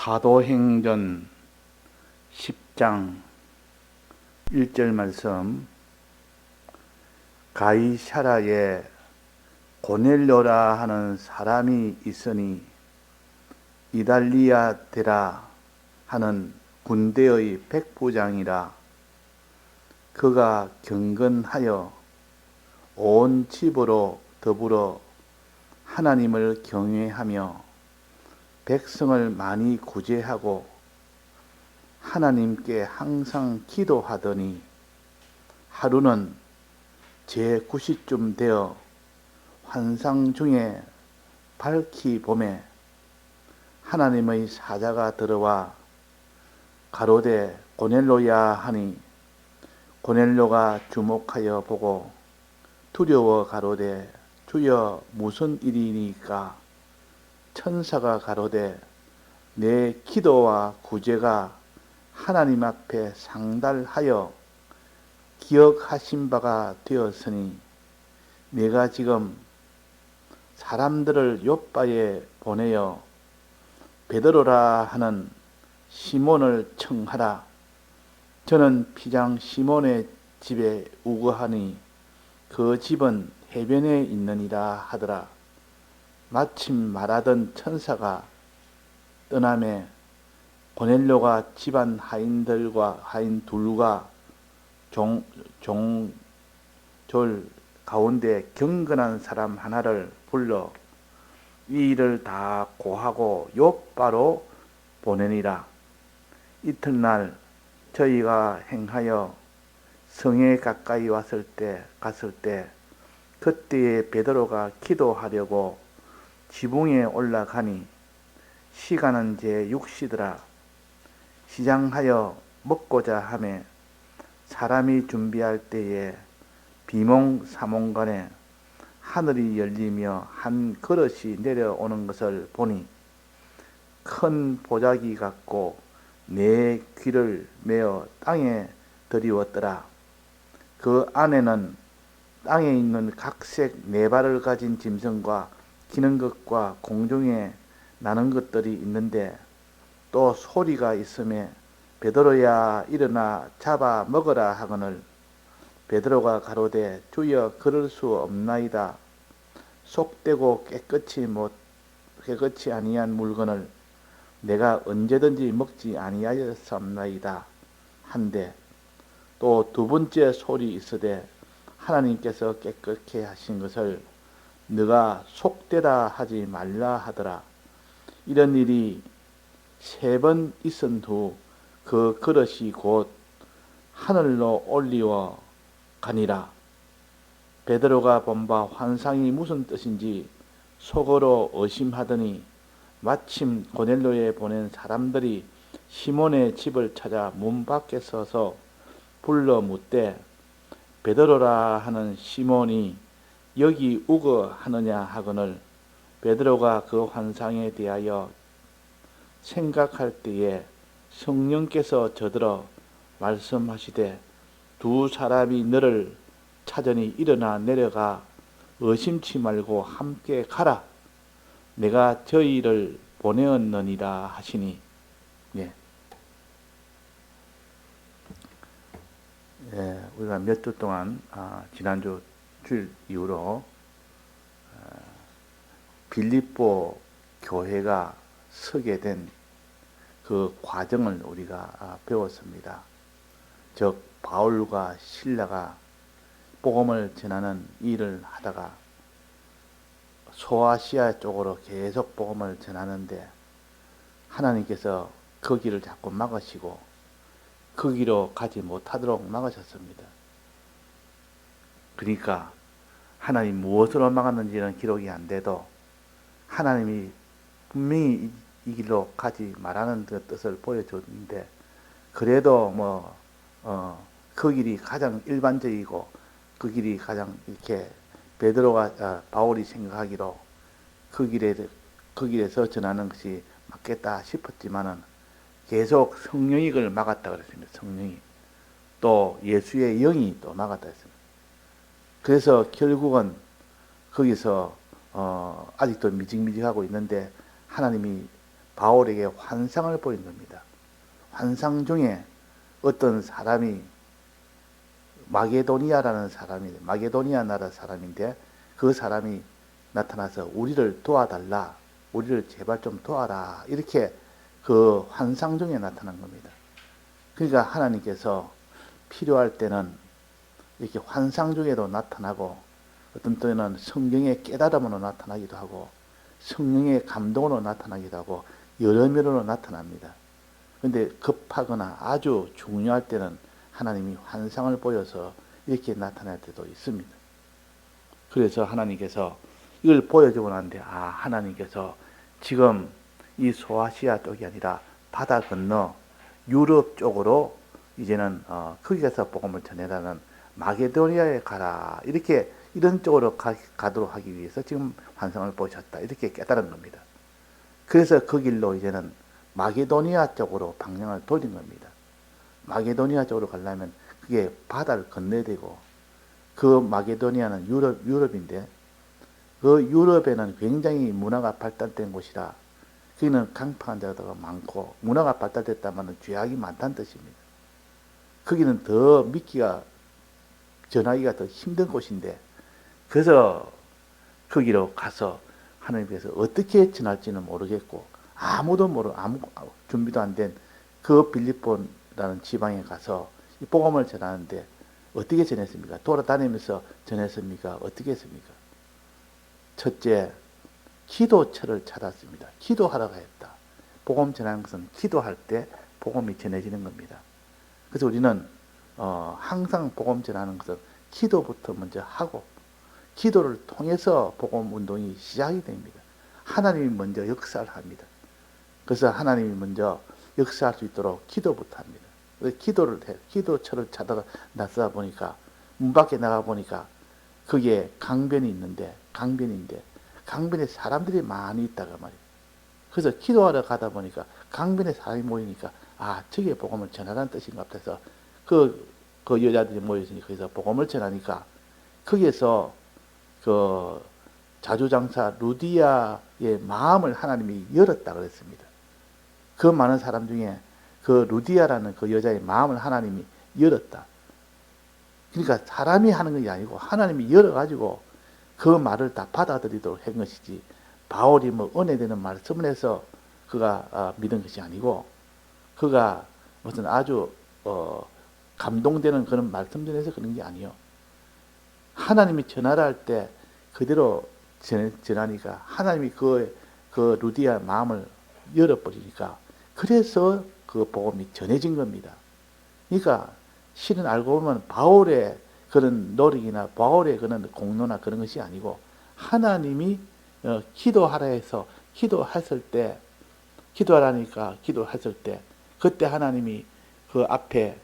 사도행전 10장 1절 말씀. 가이사랴에 고넬료라 하는 사람이 있으니 이달리아 데라 하는 군대의 백부장이라. 그가 경건하여 온 집으로 더불어 하나님을 경외하며 백성을 많이 구제하고 하나님께 항상 기도하더니, 하루는 제9시쯤 되어 환상 중에 밝히 봄에 하나님의 사자가 들어와 가로되 고넬료야 하니, 고넬료가 주목하여 보고 두려워 가로되 주여 무슨 일이니까? 천사가 가로되 내 기도와 구제가 하나님 앞에 상달하여 기억하신 바가 되었으니 내가 지금 사람들을 요바에 보내어 베드로라 하는 시몬을 청하라. 저는 피장 시몬의 집에 우거하니 그 집은 해변에 있느니라 하더라. 마침 말하던 천사가 떠나매 고넬료가 집안 하인 둘과 종졸 가운데 경건한 사람 하나를 불러 이 일을 다 고하고 요바로 보내니라. 이튿날 저희가 행하여 성에 가까이 갔을 때 그때에 베드로가 기도하려고 지붕에 올라가니 시간은 제6시더라. 시장하여 먹고자 하매 사람이 준비할 때에 비몽사몽간에 하늘이 열리며 한 그릇이 내려오는 것을 보니 큰 보자기 같고 네 귀를 메어 땅에 들이웠더라. 그 안에는 땅에 있는 각색 네 발을 가진 짐승과 기는 것과 공중에 나는 것들이 있는데 또 소리가 있음에 베드로야 일어나 잡아 먹으라 하거늘 베드로가 가로되 주여 그럴 수 없나이다. 속되고 깨끗이 아니한 물건을 내가 언제든지 먹지 아니하였사옵나이다 한데, 또 두 번째 소리 있으되 하나님께서 깨끗게 하신 것을 너가 속되다 하지 말라 하더라. 이런 일이 3번 있은 후 그 그릇이 곧 하늘로 올리워 가니라. 베드로가 본 바 환상이 무슨 뜻인지 속으로 의심하더니 마침 고넬료에 보낸 사람들이 시몬의 집을 찾아 문 밖에 서서 불러 묻되 베드로라 하는 시몬이 여기 우거 하느냐 하거늘 베드로가 그 환상에 대하여 생각할 때에 성령께서 저들어 말씀하시되 두 사람이 너를 찾으니 일어나 내려가 의심치 말고 함께 가라. 내가 저희를 보내었느니라 하시니. 우리가 몇 주 동안 지난주 주일 이후로 빌립보 교회가 서게 된 그 과정을 우리가 배웠습니다. 즉 바울과 실라가 복음을 전하는 일을 하다가 소아시아 쪽으로 계속 복음을 전하는데 하나님께서 그 길을 자꾸 막으시고 그 길로 가지 못하도록 막으셨습니다. 그러니까 하나님 무엇으로 막았는지는 기록이 안 돼도 하나님이 분명히 이 길로 가지 말라는 그 뜻을 보여줬는데, 그래도 그 길이 가장 일반적이고 그 길이 가장 이렇게 바울이 생각하기로 그 길에서 전하는 것이 맞겠다 싶었지만은 계속 성령이 그걸 막았다 그랬습니다. 성령이 또 예수의 영이 또 막았다 했습니다. 그래서 결국은 거기서 아직도 미직미직하고 있는데 하나님이 바울에게 환상을 보인 겁니다. 환상 중에 어떤 사람이 마게도니아라는 사람이 마게도니아 나라 사람인데 그 사람이 나타나서 우리를 도와달라, 우리를 제발 좀 도와라 이렇게 그 환상 중에 나타난 겁니다. 그러니까 하나님께서 필요할 때는 이렇게 환상 중에도 나타나고 어떤 때는 성경의 깨달음으로 나타나기도 하고 성령의 감동으로 나타나기도 하고 여러 면으로 나타납니다. 그런데 급하거나 아주 중요할 때는 하나님이 환상을 보여서 이렇게 나타날 때도 있습니다. 그래서 하나님께서 이걸 보여주고 나는데 하나님께서 지금 이 소아시아 쪽이 아니라 바다 건너 유럽 쪽으로 이제는 거기 가서 복음을 전해라는 마게도니아에 가라 이렇게 이런 쪽으로 가도록 하기 위해서 지금 환상을 보셨다 이렇게 깨달은 겁니다. 그래서 그 길로 이제는 마게도니아 쪽으로 방향을 돌린 겁니다. 마게도니아 쪽으로 가려면 그게 바다를 건너야 되고 그 마게도니아는 유럽인데 그 유럽에는 굉장히 문화가 발달된 곳이라 거기는 강팍한 데가 많고 문화가 발달됐다면 죄악이 많다는 뜻입니다. 거기는 더 믿기가 전하기가 더 힘든 곳인데 그래서 거기로 가서 하나님께서 어떻게 전할지는 모르겠고 아무도 아무 준비도 안 된 그 빌립보라는 지방에 가서 이 복음을 전하는데 어떻게 전했습니까? 돌아다니면서 전했습니까? 어떻게 했습니까? 첫째, 기도처를 찾았습니다. 기도하러 가야겠다. 복음 전하는 것은 기도할 때 복음이 전해지는 겁니다. 그래서 우리는 항상 복음 전하는 것은 기도부터 먼저 하고 기도를 통해서 복음 운동이 시작이 됩니다. 하나님이 먼저 역사를 합니다. 그래서 하나님이 먼저 역사할 수 있도록 기도부터 합니다. 기도를 해. 기도처를 찾아가 나서다 보니까 문 밖에 나가 보니까 거기에 강변인데 강변에 사람들이 많이 있다가 말이에요. 그래서 기도하러 가다 보니까 강변에 사람이 모이니까 저게 복음을 전하라는 뜻인가 같아서 그 여자들이 모여있으니까 거기서 복음을 전하니까 거기에서 그 자주장사 루디아의 마음을 하나님이 열었다 그랬습니다. 그 많은 사람 중에 그 루디아라는 그 여자의 마음을 하나님이 열었다. 그러니까 사람이 하는 것이 아니고 하나님이 열어가지고 그 말을 다 받아들이도록 한 것이지 바울이 은혜되는 말씀을 해서 그가 믿은 것이 아니고 그가 무슨 아주 감동되는 그런 말씀 전해서 그런 게 아니요. 하나님이 전하라 할 때 그대로 전하니까 하나님이 그 루디아 마음을 열어버리니까 그래서 그 복음이 전해진 겁니다. 그러니까 실은 알고 보면 바울의 그런 노력이나 바울의 그런 공로나 그런 것이 아니고 하나님이 기도하라 해서 기도했을 때 기도하라니까 기도했을 때 그때 하나님이 그 앞에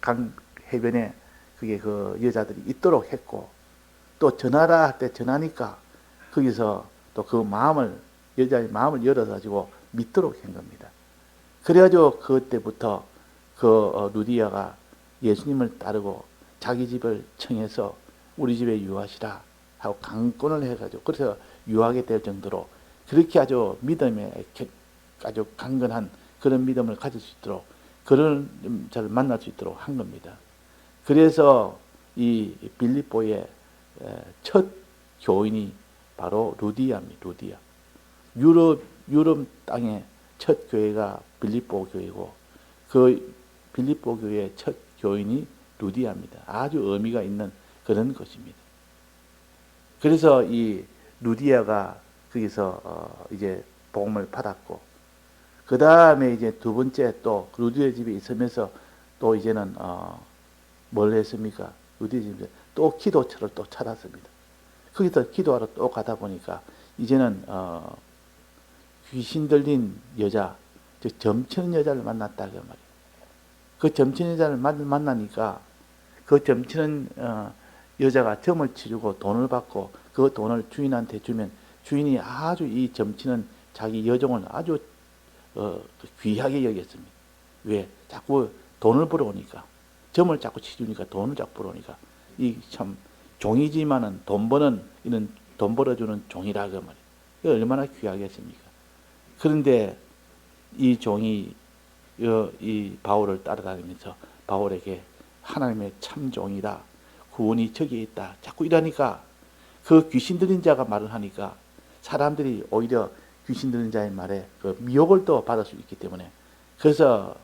강 해변에 그게 그 여자들이 있도록 했고 또 전하라 할 때 전하니까 거기서 또 그 마음을 여자의 마음을 열어가지고 믿도록 한 겁니다. 그래가지고 그때부터 그 루디아가 예수님을 따르고 자기 집을 청해서 우리 집에 유하시라 하고 강권을 해가지고 그래서 유하게 될 정도로 그렇게 아주 믿음에 아주 강건한 그런 믿음을 가질 수 있도록 그런 자를 만날 수 있도록 한 겁니다. 그래서 이 빌립보의 첫 교인이 바로 루디아입니다. 루디아. 유럽 땅의 첫 교회가 빌립보 교회고 그 빌립보 교회의 첫 교인이 루디아입니다. 아주 의미가 있는 그런 것입니다. 그래서 이 루디아가 거기서 이제 복음을 받았고 그 다음에 이제 두 번째 또 루디아 집에 있으면서 또 이제는 뭘 했습니까? 루디아 집에 또 기도처를 또 찾았습니다. 거기서 기도하러 또 가다 보니까 이제는 귀신 들린 여자, 즉 점치는 여자를 만났다 그 말이에요. 그 점치는 여자를 만나니까 그 점치는 여자가 점을 치르고 돈을 받고 그 돈을 주인한테 주면 주인이 아주 이 점치는 자기 여종을 아주 귀하게 여겼습니다. 왜? 자꾸 돈을 벌어오니까 점을 자꾸 치주니까 돈을 자꾸 벌어오니까 이 참 종이지만은 돈 버는 이런 돈 벌어주는 종이라 그 말이에요. 얼마나 귀하겠습니까? 그런데 이 종이 이 바울을 따라다니면서 바울에게 하나님의 참 종이다, 구원이 저기에 있다, 자꾸 이러니까 그 귀신 들린 자가 말을 하니까 사람들이 오히려 귀신 들린 자의 말에 그 미혹을 또 받을 수 있기 때문에 그래서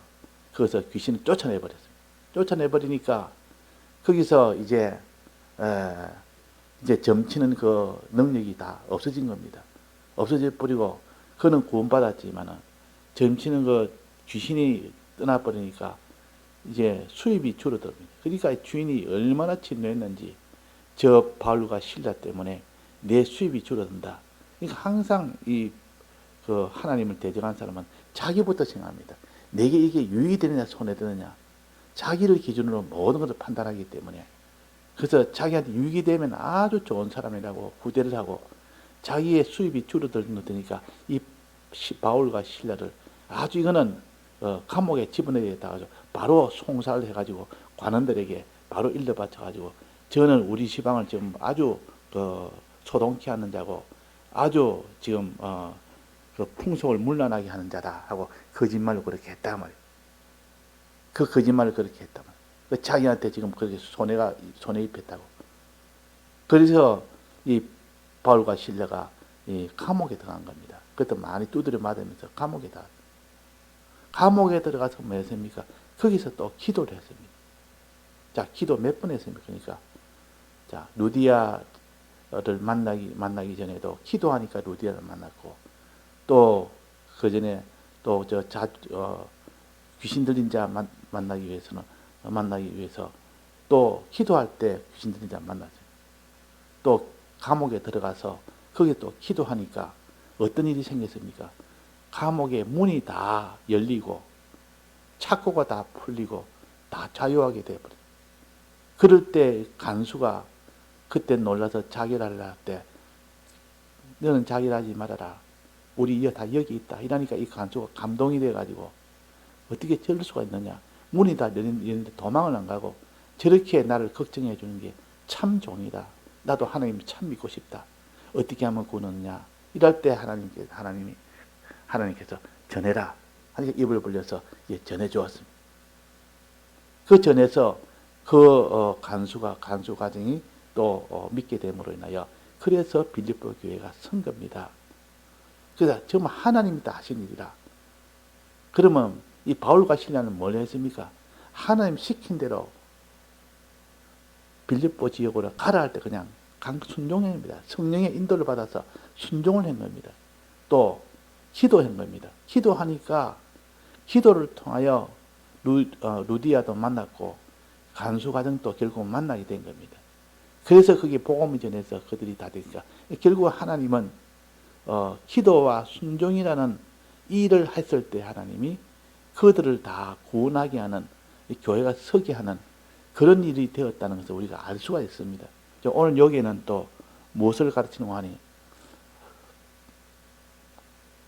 거기서 귀신을 쫓아내 버렸습니다. 쫓아내 버리니까 거기서 이제 점치는 그 능력이 다 없어진 겁니다. 없어져 버리고 그는 구원받았지만은 점치는 그 귀신이 떠나버리니까 이제 수입이 줄어듭니다. 그러니까 주인이 얼마나 진노했는지 저 바울과 실라 때문에 내 수입이 줄어든다. 그러니까 항상 그 하나님을 대적한 사람은 자기부터 생각합니다. 내게 이게 유익이 되느냐 손해되느냐, 자기를 기준으로 모든 것을 판단하기 때문에 그래서 자기한테 유익이 되면 아주 좋은 사람이라고 후대를 하고 자기의 수입이 줄어들니까 이 바울과 실라를 아주 이거는 감옥에 집어넣어야겠다 가지고 바로 송사를 해가지고 관원들에게 바로 일러 바쳐가지고 저는 우리 시방을 지금 아주 소동케 하는 자고 아주 지금 그 풍속을 문란하게 하는 자다 하고 거짓말로 그렇게 했단 말이에요. 그 거짓말을 그렇게 했단 말이에요. 그 자기한테 지금 그렇게 손해 입혔다고. 그래서 이 바울과 실라가 이 감옥에 들어간 겁니다. 그것도 많이 두드려 맞으면서 감옥에 들어가서 뭐 했습니까? 거기서 또 기도를 했습니다. 자, 기도 몇 번 했습니까? 그러니까 자, 루디아를 만나기 전에도 기도하니까 루디아를 만났고 또 그 전에 또 귀신 들린 자 만나기 위해서 또 기도할 때 귀신 들린 자 만났어요. 또 감옥에 들어가서 거기에 또 기도하니까 어떤 일이 생겼습니까? 감옥의 문이 다 열리고 착고가 다 풀리고 다 자유하게 되어버려요. 그럴 때 간수가 그때 놀라서 자결하려 할 때 너는 자결하지 말아라. 우리 다 여기 있다. 이러니까 이 간수가 감동이 돼가지고 어떻게 저럴 수가 있느냐. 문이 다 열리는데 도망을 안 가고 저렇게 나를 걱정해 주는 게 참 종이다. 나도 하나님을 참 믿고 싶다. 어떻게 하면 구원하느냐. 이럴 때 하나님께서 전해라. 하니까 입을 벌려서 전해 주었습니다. 그 전에서 그 간수 가정이 또 믿게 됨으로 인하여 그래서 빌립보 교회가 선 겁니다. 그래서 정말 하나님이 다 하신 일이라. 그러면 이 바울과 실라는 뭘 했습니까? 하나님 시킨 대로 빌립보 지역으로 가라 할 때 그냥 순종입니다. 성령의 인도를 받아서 순종을 한 겁니다. 또 기도한 겁니다. 기도하니까 기도를 통하여 루디아도 만났고 간수 가정도 결국 만나게 된 겁니다. 그래서 그게 복음이 전해서 그들이 다 되니까 결국 하나님은 기도와 순종이라는 일을 했을 때 하나님이 그들을 다 구원하게 하는 교회가 서게 하는 그런 일이 되었다는 것을 우리가 알 수가 있습니다. 오늘 여기에는 또 무엇을 가르치는 하니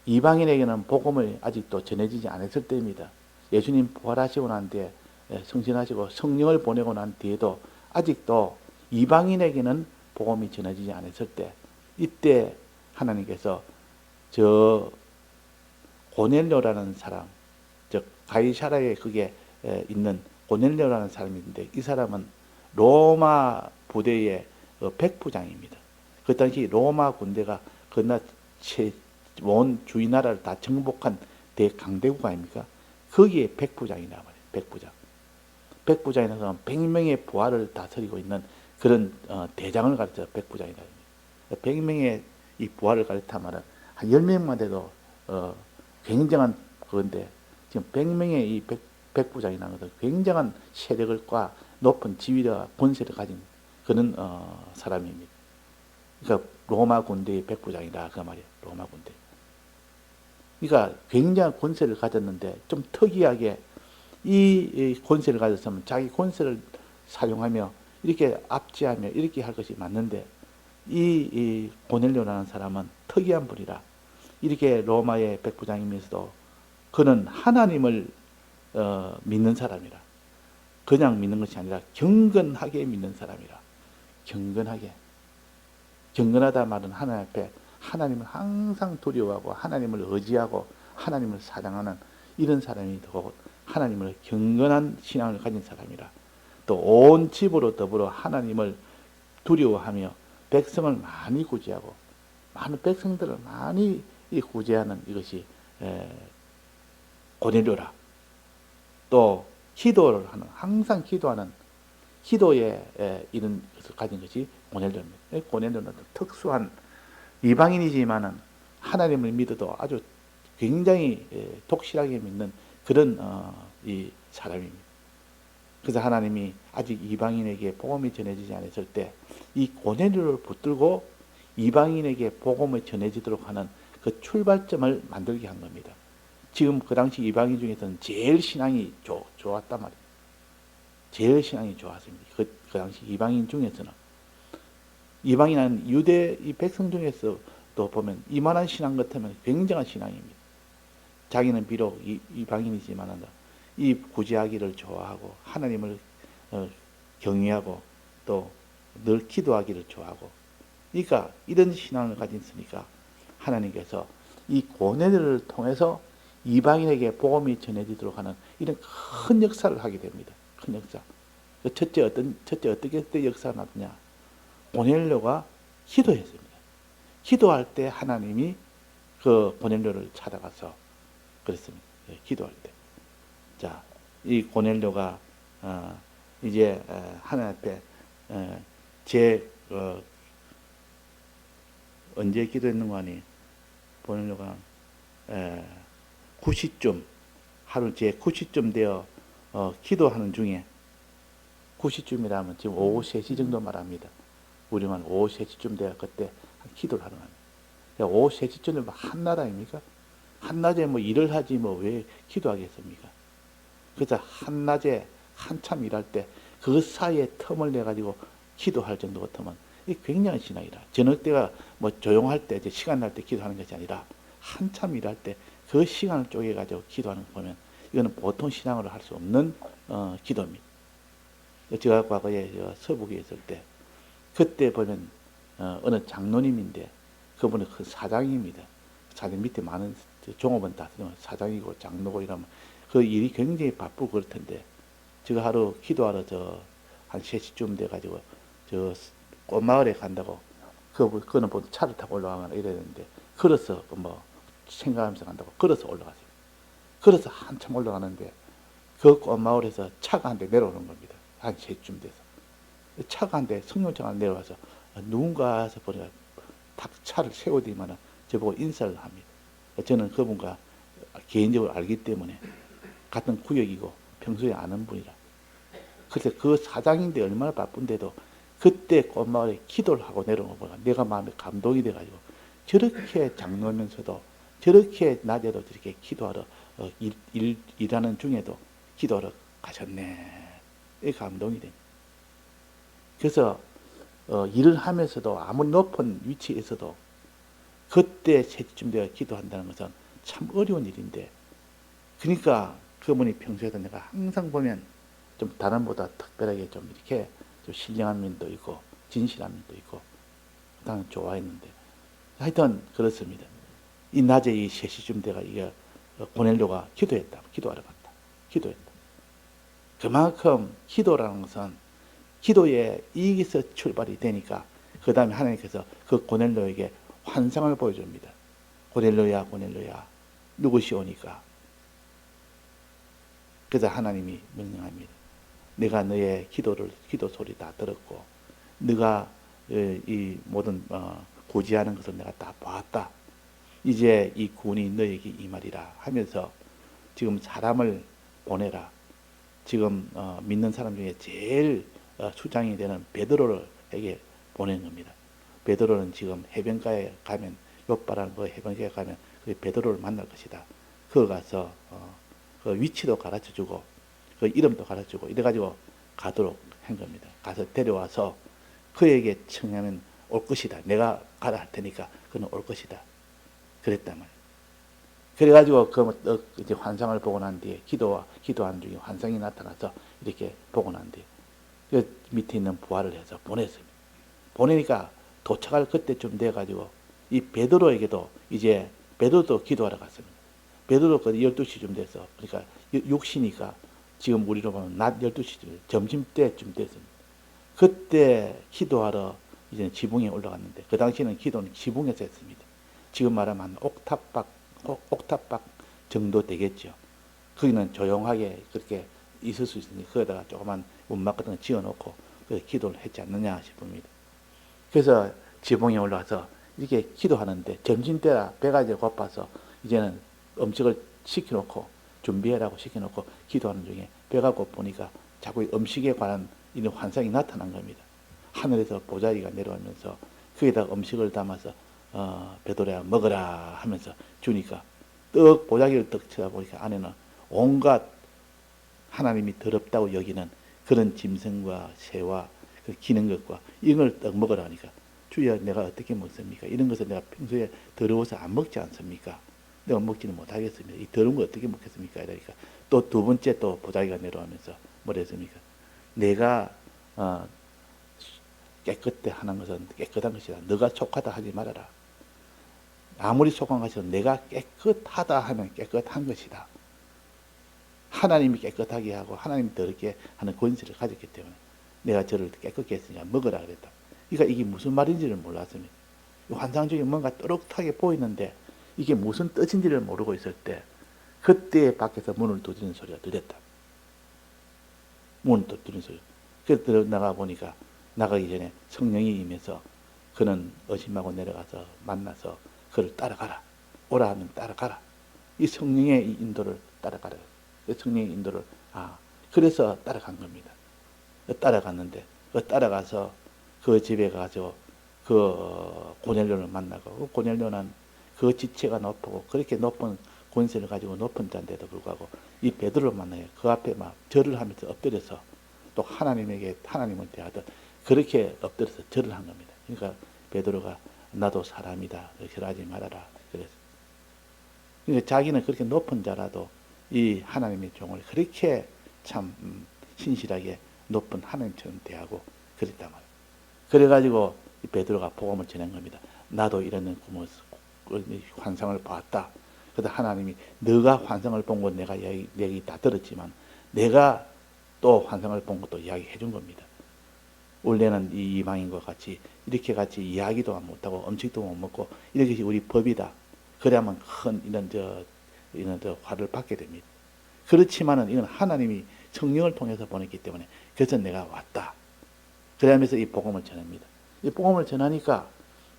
이방인에게는 복음을 아직도 전해지지 않았을 때입니다. 예수님 부활하시고 난 뒤에 성신하시고 성령을 보내고 난 뒤에도 아직도 이방인에게는 복음이 전해지지 않았을 때 이때 하나님께서 저 고넬료라는 사람, 즉 가이사라에 그게 있는 고넬료라는 사람이 있는데 이 사람은 로마 부대의 백부장입니다. 그 당시 로마 군대가 그날 온 주위 나라를 다 정복한 대강대국 아닙니까? 거기에 백부장이란 말이에요. 백부장. 백부장이라서 100명의 부하를 다스리고 있는 그런 대장을 가르쳐 백부장이다. 100명의 이 부하를 가르치면 한 10명만 돼도 굉장한 그건데 지금 100명의 이 백부장이라는 것은 굉장한 세력과 높은 지위와 권세를 가진 그런 사람입니다. 그러니까 로마 군대의 백부장이다 그 말이에요. 로마 군대. 그러니까 굉장한 권세를 가졌는데 좀 특이하게 이 권세를 가졌으면 자기 권세를 사용하며 이렇게 압제하며 이렇게 할 것이 맞는데 이 고넬료라는 사람은 특이한 분이라 이렇게 로마의 백부장이면서도 그는 하나님을 믿는 사람이라 그냥 믿는 것이 아니라 경건하게 믿는 사람이라 경건하다 말은 하나님 앞에 하나님을 항상 두려워하고 하나님을 의지하고 하나님을 사랑하는 이런 사람이 더 하나님을 경건한 신앙을 가진 사람이라. 또 온 집으로 더불어 하나님을 두려워하며 백성을 많이 구제하고 많은 백성들을 많이 구제하는 이것이 고넬료라. 또 기도를 하는, 항상 기도하는 기도에 이런 것을 가진 것이 고넬료입니다. 고넬료는 특수한 이방인이지만은 하나님을 믿어도 아주 굉장히 독실하게 믿는 그런 이 사람입니다. 그래서 하나님이 아직 이방인에게 복음이 전해지지 않았을 때 이 고넬료를 붙들고 이방인에게 복음이 전해지도록 하는 그 출발점을 만들게 한 겁니다. 지금 그 당시 이방인 중에서는 제일 신앙이 좋았단 말이에요. 제일 신앙이 좋았습니다. 그 당시 이방인 중에서는. 이방인은 유대 이 백성 중에서 또 보면 이만한 신앙 같으면 굉장한 신앙입니다. 자기는 비록 이방인이지만 이 구제하기를 좋아하고 하나님을 경외하고 또 늘 기도하기를 좋아하고, 그러니까 이런 신앙을 가졌으니까 하나님께서 이 고넬료를 통해서 이방인에게 복음이 전해지도록 하는 이런 큰 역사를 하게 됩니다. 큰 역사. 첫째 어떻게 역사가 나느냐? 고넬료가 기도했습니다. 기도할 때 하나님이 그 고넬료를 찾아가서 그랬습니다. 기도할 때. 자, 이 고넬료가 이제 하나님 앞에 언제 기도했는가 하니 고넬료가 9시쯤 하루 제 9시쯤 되어 기도하는 중에 9시쯤이라면 지금 오후 3시 정도 말합니다. 우리만 오후 3시쯤 되어 그때 기도를 하는 겁니다. 오후 3시쯤이면 한낮 아닙니까? 한낮에 뭐 일을 하지 뭐 왜 기도하겠습니까? 그래서 한낮에 한참 일할 때 그 사이에 틈을 내 가지고 기도할 정도 같으면 이 굉장한 신앙이라. 저녁 때가 뭐 조용할 때 이제 시간 날 때 기도하는 것이 아니라 한참 일할 때 그 시간을 쪼개 가지고 기도하는 거 보면 이거는 보통 신앙으로 할 수 없는 기도입니다. 제가 과거에 서북에 있을 때 그때 보면 어느 장로님인데 그분은 그 사장입니다. 사장 밑에 많은 종업원 다 사장이고 장로고 이러면 그 일이 굉장히 바쁘고 그럴 텐데 제가 하루 기도하러 한 3시쯤 돼가지고 꽃마을에 간다고 그거는 보통 차를 타고 올라가거나 이래야 되는데 걸어서 뭐 생각하면서 간다고 걸어서 올라갔어요. 걸어서 한참 올라가는데 그 꽃마을에서 차가 한 대 내려오는 겁니다. 한 3시쯤 돼서 차가 한 대 승용차가 내려와서 누군가 해서 보니까 탁 차를 세우더니만 저보고 인사를 합니다. 저는 그분과 개인적으로 알기 때문에 같은 구역이고 평소에 아는 분이라. 그래서 그 사장인데 얼마나 바쁜데도 그때 꽃마을에 기도를 하고 내려온 거 보니까 내가 마음에 감동이 돼가지고 저렇게 장로면서도 저렇게 낮에도 저렇게 기도하러 일하는 중에도 기도하러 가셨네. 이 감동이 됩니다. 그래서 일을 하면서도 아무리 높은 위치에서도 그때 3시쯤 되어 기도한다는 것은 참 어려운 일인데, 그러니까 그분이 평소에도 내가 항상 보면 좀 다른보다 특별하게 좀 이렇게 좀 신령한 면도 있고 진실한 면도 있고 나는 좋아했는데 하여튼 그렇습니다. 이 낮에 이 3시쯤 돼가 이게 고넬료가 기도하러 갔다. 기도했다. 그만큼 기도라는 것은 기도에 이기서 출발이 되니까 그 다음에 하나님께서 그 고넬료에게 환상을 보여줍니다. 고넬료야 고넬료야 누구시오니까. 그래서 하나님이 명령합니다. 내가 너의 기도 소리 다 들었고 네가 이 모든 구제하는 것을 내가 다 봤다. 이제 이 구원이 너에게 임하리라 하면서 지금 사람을 보내라. 지금 믿는 사람 중에 제일 수장이 되는 베드로에게 보낸 겁니다. 베드로는 지금 해변가에 가면 욥바라는 그 해변가에 가면 그 베드로를 만날 것이다. 거기 가서 그 위치도 가르쳐주고 그 이름도 가르쳐주고 이래가지고 가도록 한 겁니다. 가서 데려와서 그에게 청하면 올 것이다. 내가 가라 할 테니까 그는 올 것이다. 그랬단 말이에요. 그래가지고 그 이제 환상을 보고 난 뒤에 기도한 중에 환상이 나타나서 이렇게 보고 난 뒤에 그 밑에 있는 부하를 해서 보냈습니다. 보내니까 도착할 그때쯤 돼가지고 이 베드로에게도 이제 베드로도 기도하러 갔습니다. 베드로가 12시쯤 돼서, 그러니까 6시니까 지금 우리로 보면 낮 12시쯤, 점심때쯤 됐습니다. 그때 기도하러 이제 지붕에 올라갔는데, 그 당시에는 기도는 지붕에서 했습니다. 지금 말하면 한 옥탑박 정도 되겠죠. 거기는 조용하게 그렇게 있을 수 있으니 거기다가 조그만 움막 같은 거 지어놓고 기도를 했지 않느냐 싶습니다. 그래서 지붕에 올라가서 이렇게 기도하는데, 점심때라 배가 이제 고파서 이제는 음식을 시켜놓고 준비해라고 시켜놓고 기도하는 중에 배가 고프니까 자꾸 음식에 관한 이런 환상이 나타난 겁니다. 하늘에서 보자기가 내려오면서 거기다 음식을 담아서 베드로야 먹어라 하면서 주니까 떡 보자기를 떡 쳐다보니까 안에는 온갖 하나님이 더럽다고 여기는 그런 짐승과 새와 그 기는 것과 이걸 떡 먹으라 하니까, 주여 내가 어떻게 먹습니까? 이런 것을 내가 평소에 더러워서 안 먹지 않습니까? 내가 먹지는 못하겠습니다. 이 더러운 거 어떻게 먹겠습니까? 이러니까 또 두 번째 또 보자기가 내려오면서 뭐랬습니까? 내가 깨끗해 하는 것은 깨끗한 것이다. 너가 속하다 하지 말아라. 아무리 속한 것이도 내가 깨끗하다 하면 깨끗한 것이다. 하나님이 깨끗하게 하고 하나님이 더럽게 하는 권세를 가졌기 때문에 내가 저를 깨끗게 했으니까 먹으라 그랬다. 그러니까 이게 무슨 말인지를 몰랐습니다. 환상 중에 뭔가 또렷하게 보이는데 이게 무슨 뜻인지를 모르고 있을 때 그때 밖에서 문을 두드리는 소리가 들렸다. 문을 두드리는 소리. 그래서 나가 보니까 나가기 전에 성령이 임해서 그는 의심하고 내려가서 만나서 그를 따라가라. 오라 하면 따라가라. 이 성령의 인도를 따라가라. 성령의 인도를 그래서 따라간 겁니다. 따라갔는데 따라가서 그 집에 가서 그 고넬료를 만나고, 그 고넬료는 그 지체가 높고 그렇게 높은 권세를 가지고 높은 자인데도 불구하고 이 베드로를 만나요. 그 앞에 막 절을 하면서 엎드려서 또 하나님을 대하듯 그렇게 엎드려서 절을 한 겁니다. 그러니까 베드로가 나도 사람이다. 절하지 말아라. 그래서 그러니까 자기는 그렇게 높은 자라도 이 하나님의 종을 그렇게 참 신실하게 높은 하나님처럼 대하고 그랬단 말이에요. 그래가지고 베드로가 복음을 전한 겁니다. 나도 이런 환상을 봤다. 그래서 하나님이 너가 환상을 본 건 내가 얘기 다 들었지만 내가 또 환상을 본 것도 이야기해 준 겁니다. 원래는 이 이방인과 같이 이렇게 같이 이야기도 못하고 음식도 못 먹고 이렇게 우리 법이다. 그래야만 큰 이런 화를 받게 됩니다. 그렇지만은 이건 하나님이 성령을 통해서 보냈기 때문에 그래서 내가 왔다. 그러면서 이 복음을 전합니다. 이 복음을 전하니까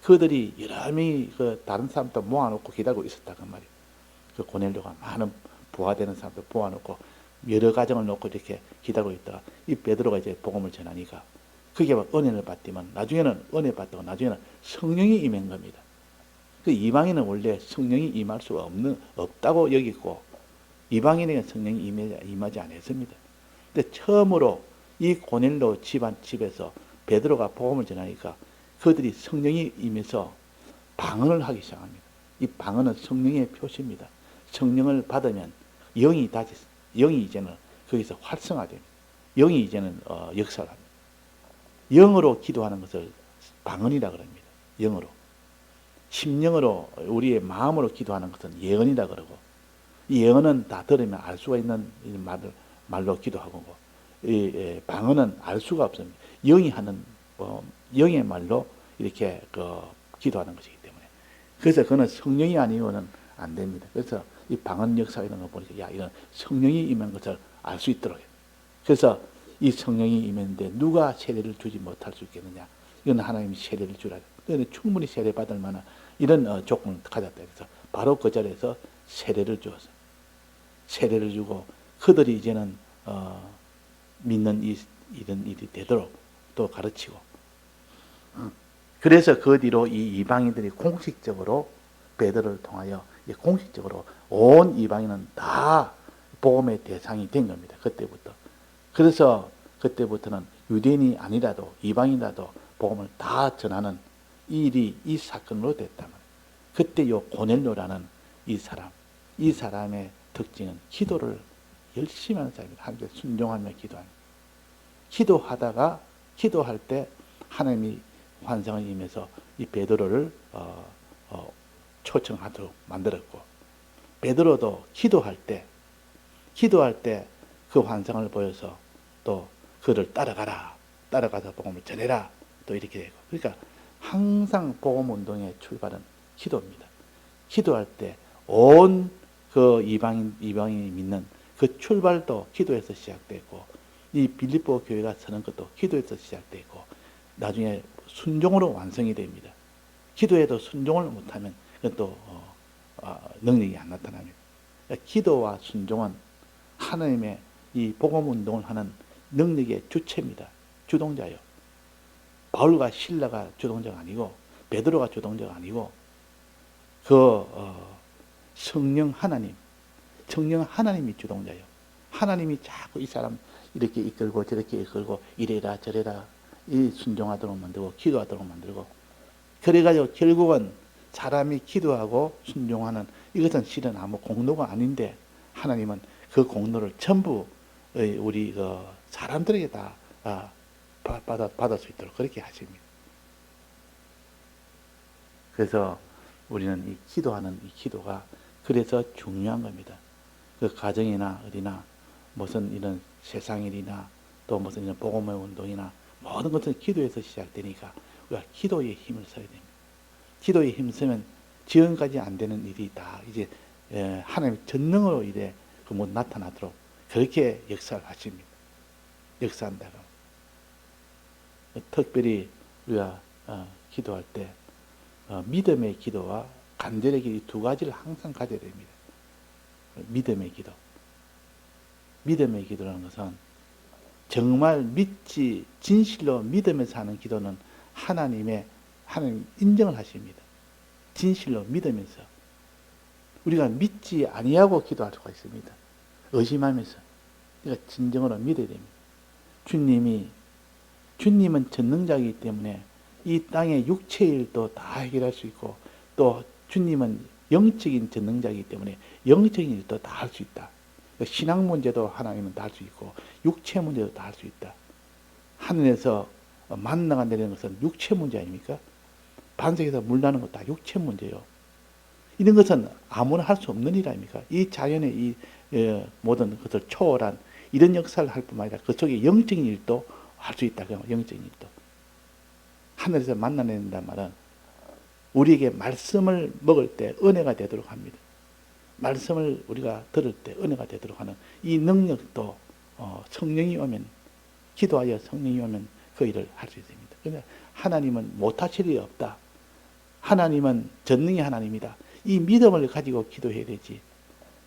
그들이 여러 명이 그 다른 사람도 모아놓고 기다리고 있었다 그 말이에요. 그 고넬료가 많은 부하되는 사람들 모아놓고 여러 가정을 놓고 이렇게 기다리고 있다가 이 베드로가 이제 복음을 전하니까 그게 막 은혜를 받지만 나중에는 은혜 받다가 나중에는 성령이 임한 겁니다. 그 이방인은 원래 성령이 임할 수가 없다고 여기고 이방인에게 성령이 임하지 않았습니다. 근데 처음으로 이 고넬료 집에서 베드로가 복음을 전하니까 그들이 성령이 임해서 방언을 하기 시작합니다. 이 방언은 성령의 표시입니다. 성령을 받으면 영이 이제는 거기서 활성화됩니다. 영이 이제는 역사를 합니다. 영으로 기도하는 것을 방언이라 그럽니다. 영으로. 심령으로 우리의 마음으로 기도하는 것은 예언이라 그러고, 이 예언은 다 들으면 알 수가 있는 말로 기도하고, 이 방언은 알 수가 없습니다. 영이 하는 영의 말로 이렇게 기도하는 것이기 때문에, 그래서 그는 성령이 아니고는 안 됩니다. 그래서 이 방언 역사 이런 거 보니까 이건 성령이 임한 것을 알 수 있도록 해요. 그래서 이 성령이 임했는데 누가 세례를 주지 못할 수 있겠느냐? 이건 하나님이 세례를 주라. 그런데 충분히 세례 받을 만한 이런 조건을 가졌다. 그래서 바로 그 자리에서 세례를 주었어요. 세례를 주고 그들이 이제는 믿는 이런 일이 되도록 또 가르치고, 그래서 그 뒤로 이 이방인들이 공식적으로 베드로를 통하여 공식적으로 온 이방인은 다 복음의 대상이 된 겁니다. 그때부터. 그래서 그때부터는 유대인이 아니라도 이방인이라도 복음을 다 전하는 이 사건으로 됐단 말이에요. 그때 요 고넬료라는 이 사람의 특징은 기도를 열심히 하는 사람입니다. 하나님께 순종하며 기도할 때 하나님이 환상을 임해서 이 베드로를 초청하도록 만들었고, 베드로도 기도할 때 그 환상을 보여서 또 그를 따라가서 복음을 전해라, 또 이렇게 되고. 그러니까 항상 복음 운동의 출발은 기도입니다. 기도할 때 온 그 이방인이 믿는 그 출발도 기도에서 시작되고, 이 빌립보 교회가 서는 것도 기도에서 시작되고, 나중에 순종으로 완성이 됩니다. 기도에도 순종을 못하면 그건 또 능력이 안 나타납니다. 그러니까 기도와 순종은 하나님의 이 복음 운동을 하는 능력의 주체입니다. 주동자요. 바울과 실라가 주동자가 아니고, 베드로가 주동자가 아니고, 성령 하나님이 주동자요. 하나님이 자꾸 이 사람 이렇게 이끌고 저렇게 이끌고, 이래라 저래라, 이 순종하도록 만들고 기도하도록 만들고, 그래가지고 결국은 사람이 기도하고 순종하는 이것은 실은 아무 공로가 아닌데, 하나님은 그 공로를 전부 우리 사람들에게 다 받을 수 있도록 그렇게 하십니다. 그래서 우리는 이 기도하는 이 기도가 그래서 중요한 겁니다. 그 가정이나 어디나 무슨 이런 세상 일이나 또 무슨 이런 복음의 운동이나 모든 것은 기도에서 시작되니까 우리가 기도에 힘을 써야 됩니다. 기도에 힘쓰면 지금까지 안 되는 일이 다 이제 하나님의 전능으로 이래 나타나도록 그렇게 역사를 하십니다. 역사한다고. 특별히 우리가 기도할 때 믿음의 기도와 간절의 기도, 이 두 가지를 항상 가져야 됩니다. 믿음의 기도. 믿음의 기도라는 것은 정말 믿지, 진실로 믿으면서 하는 기도는 하나님 인정을 하십니다. 진실로 믿으면서. 우리가 믿지 아니하고 기도할 수가 있습니다. 의심하면서. 그러니까 진정으로 믿어야 됩니다. 주님은 전능자이기 때문에 이 땅의 육체의 일도 다 해결할 수 있고, 또 주님은 영적인 전능자이기 때문에 영적인 일도 다 할 수 있다. 신앙 문제도 하나님은 다 할 수 있고, 육체 문제도 다 할 수 있다. 하늘에서 만나가 내리는 것은 육체 문제 아닙니까? 반석에서 물 나는 것도 다 육체 문제요. 이런 것은 아무나 할 수 없는 일 아닙니까? 이 자연의 이 모든 것을 초월한 이런 역사를 할 뿐만 아니라 그 속에 영적인 일도 할 수 있다. 영적인 일도. 하늘에서 만나낸다는 말은 우리에게 말씀을 먹을 때 은혜가 되도록 합니다. 말씀을 우리가 들을 때 은혜가 되도록 하는 이 능력도 성령이 오면, 기도하여 성령이 오면 그 일을 할 수 있습니다. 그러니까 하나님은 못하실 일이 없다. 하나님은 전능의 하나님이다. 이 믿음을 가지고 기도해야 되지.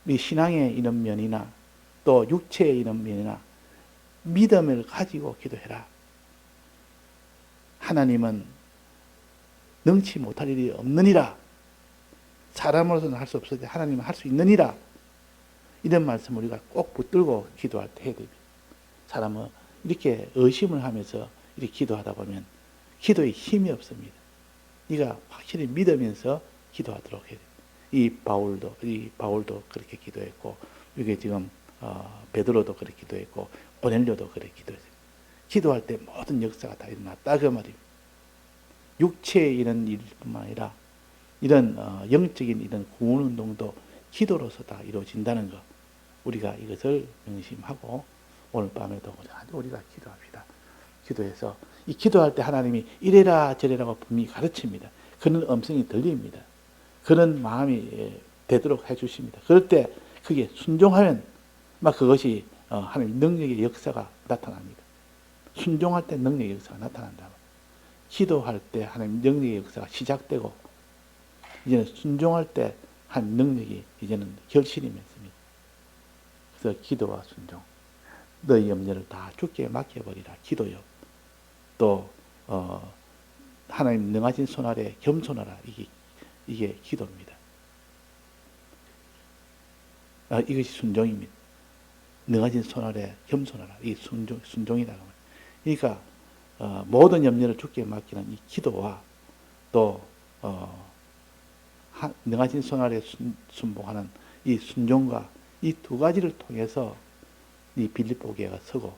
이 신앙의 이런 면이나 또 육체의 이런 면이나 믿음을 가지고 기도해라. 하나님은 능치 못할 일이 없느니라. 사람으로서는 할 수 없을 때 하나님은 할 수 있느니라. 이런 말씀 우리가 꼭 붙들고 기도할 때 해야 됩니다. 사람은 이렇게 의심을 하면서 이렇게 기도하다 보면 기도에 힘이 없습니다. 네가 확실히 믿으면서 기도하도록 해야 됩니다. 이 바울도 그렇게 기도했고, 이게 지금 베드로도 그렇게 기도했고, 고넬료도 그렇게 기도했어요. 기도할 때 모든 역사가 다 일어났다 그 말입니다. 육체의 이런 일뿐만 아니라 이런 영적인 이런 구원운동도 기도로서 다 이루어진다는 것, 우리가 이것을 명심하고 오늘 밤에도 우리가 기도합시다. 기도해서 이 기도할 때 하나님이 이래라 저래라고 분명히 가르칩니다. 그런 음성이 들립니다. 그런 마음이 되도록 해주십니다. 그럴 때 그게 순종하면 막 그것이 하나님 능력의 역사가 나타납니다. 순종할 때 능력의 역사가 나타난다고. 기도할 때 하나님 능력의 역사가 시작되고, 이제는 순종할 때 한 능력이 이제는 결실이 맺습니다. 그래서 기도와 순종, 너희 염려를 다 주께 맡겨버리라. 기도요. 또 하나님 능하신 손 아래 겸손하라. 이게 기도입니다. 이것이 순종입니다. 능하신 손 아래 겸손하라. 이게 순종이다. 그러니까 모든 염려를 주께 맡기는 이 기도와 또 능하신 손 아래 순복하는 이 순종과 이 두 가지를 통해서 이 빌립보 교회가 서고,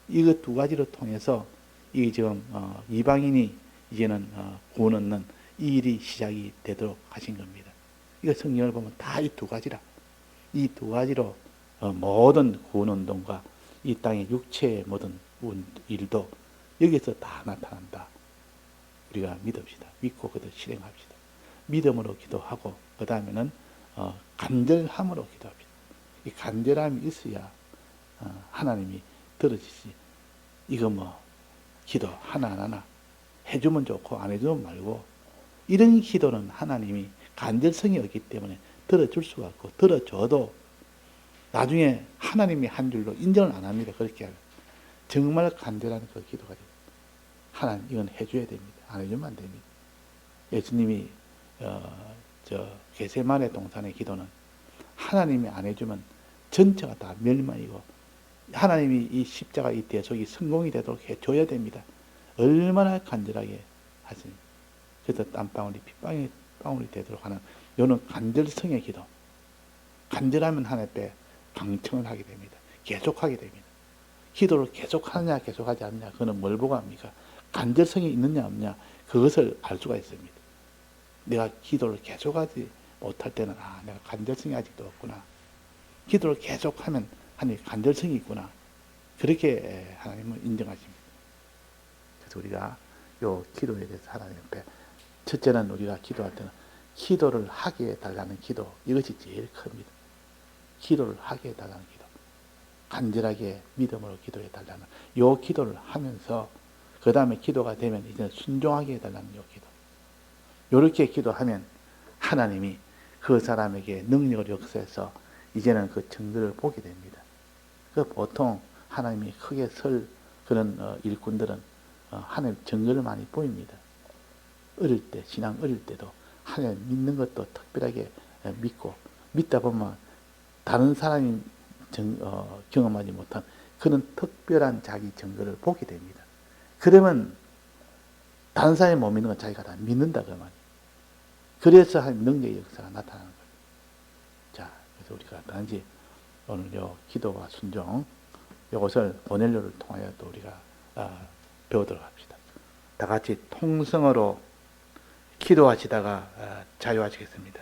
이 두 가지를 통해서 이 지금 이방인이 이제는 구원 얻는 이 일이 시작이 되도록 하신 겁니다. 이거 성경을 보면 다 이 두 가지라. 이 두 가지로 모든 구원운동과 이 땅의 육체의 모든 일도 여기서 다 나타난다. 우리가 믿읍시다. 믿고 그것을 실행합시다. 믿음으로 기도하고 그 다음에는 간절함으로 기도합시다. 이 간절함이 있어야 하나님이 들어주시. 이거 뭐 기도 하나하나 해주면 좋고 안 해주면 말고, 이런 기도는 하나님이 간절성이 없기 때문에 들어줄 수가 없고, 들어줘도 나중에 하나님이 한 줄로 인정을 안 합니다. 그렇게 하면 정말 간절한 그 기도가 돼요. 하나님 이건 해줘야 됩니다. 안 해주면 안 됩니다. 예수님이 겟세마네 동산의 기도는 하나님이 안 해주면 전체가 다 멸망이고, 하나님이 이 십자가 이 대속이 성공이 되도록 해줘야 됩니다. 얼마나 간절하게 하십니까? 그래서 땀방울이 핏방울이 되도록 하는 이는 간절성의 기도. 간절하면 하나님 앞에 방청을 하게 됩니다. 계속하게 됩니다. 기도를 계속하느냐 계속하지 않느냐, 그거는 뭘 보고 합니까? 간절성이 있느냐 없느냐, 그것을 알 수가 있습니다. 내가 기도를 계속하지 못할 때는 내가 간절성이 아직도 없구나. 기도를 계속하면 하나님 간절성이 있구나. 그렇게 하나님은 인정하십니다. 그래서 우리가 요 기도에 대해서 하나님 앞에, 첫째는 우리가 기도할 때는 기도를 하게 해달라는 기도, 이것이 제일 큽니다. 기도를 하게 해달라는 기도, 간절하게 믿음으로 기도해 달라는 요 기도를 하면서, 그 다음에 기도가 되면 이제 순종하게 해달라는 요 기도, 요렇게 기도하면 하나님이 그 사람에게 능력을 역사해서 이제는 그 증거를 보게 됩니다. 그 보통 하나님이 크게 설 그런 일꾼들은 하나님 증거를 많이 보입니다. 어릴 때, 신앙 어릴 때도 하나님 믿는 것도 특별하게 믿고, 믿다 보면 다른 사람이 경험하지 못한 그런 특별한 자기 증거를 보게 됩니다. 그러면 다른 사람이 못 믿는 건 자기가 다 믿는다 그 말이에요. 그래서 하나님 능력의 역사가 나타나는 거예요. 자, 그래서 우리가 단지 오늘 요 기도와 순종, 이것을 보넬료를 통하여 또 우리가 배우도록 합시다. 다 같이 통성으로 기도하시다가 자유하시겠습니다.